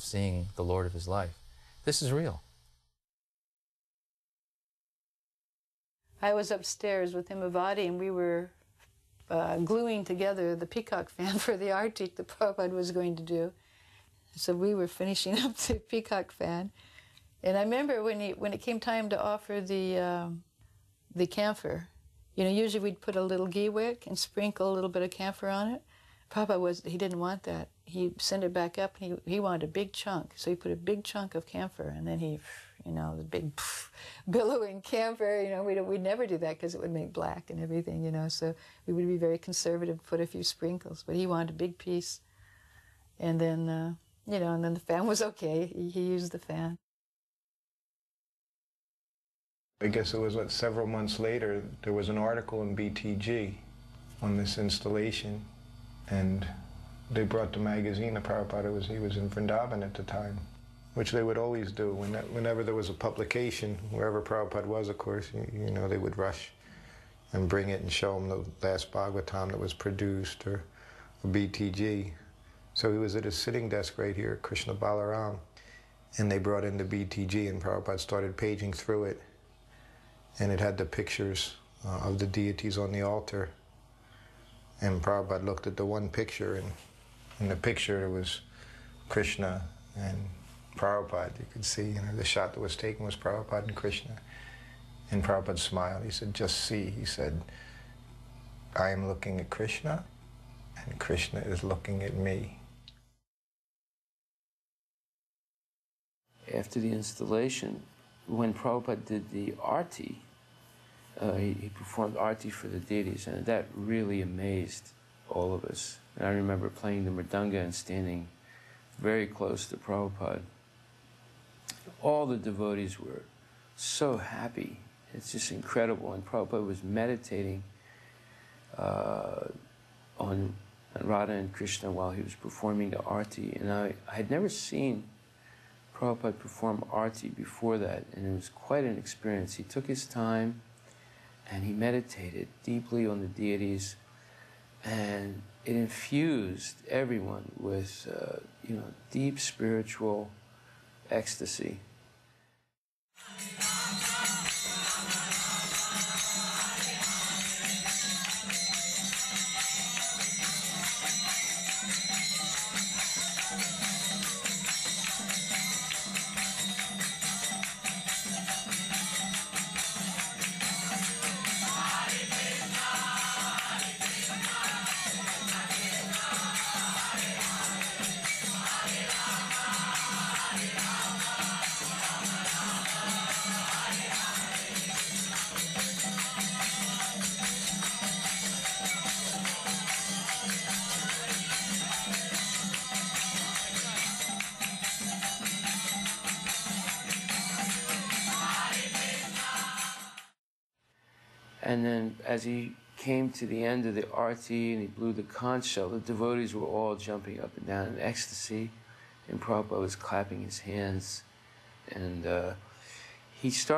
of seeing the Lord of his life. This is real. I was upstairs with Himavati, and we were gluing together the peacock fan for the artik that Prabhupada was going to do. So we were finishing up the peacock fan. And I remember when it came time to offer the camphor, you know, usually we'd put a little ghee wick and sprinkle a little bit of camphor on it. Prabhupada he didn't want that. He sent it back up, and he wanted a big chunk. So he put a big chunk of camphor, and then he, you know, the big billowing camphor, you know, we'd never do that because it would make black and everything, you know. So we would be very conservative, put a few sprinkles. But he wanted a big piece. And then, you know, and then the fan was okay. He used the fan. I guess it was several months later, there was an article in BTG on this installation, and they brought the magazine to Prabhupada. He was in Vrindavan at the time, which they would always do. Whenever there was a publication, wherever Prabhupada was, of course, you know, they would rush and bring it and show him the last Bhagavatam that was produced, or a BTG. So he was at his sitting desk right here, Krishna Balaram, and they brought in the BTG, and Prabhupada started paging through it. And it had the pictures of the deities on the altar. And Prabhupada looked at the one picture, and in the picture it was Krishna and Prabhupada. You could see, you know, the shot that was taken was Prabhupada and Krishna. And Prabhupada smiled. He said, "Just see," he said, "I am looking at Krishna, and Krishna is looking at me." After the installation, when Prabhupada did the arti, he performed arti for the deities, and that really amazed all of us. And I remember playing the mridanga and standing very close to Prabhupada. All the devotees were so happy. It's just incredible. And Prabhupada was meditating on Radha and Krishna while he was performing the arti. And I had never seen Prabhupada perform arti before that, and it was quite an experience. He took his time and he meditated deeply on the deities, and it infused everyone with you know, deep spiritual ecstasy. And then as he came to the end of the arti and he blew the conch shell, the devotees were all jumping up and down in ecstasy, and Prabhupada was clapping his hands, and he started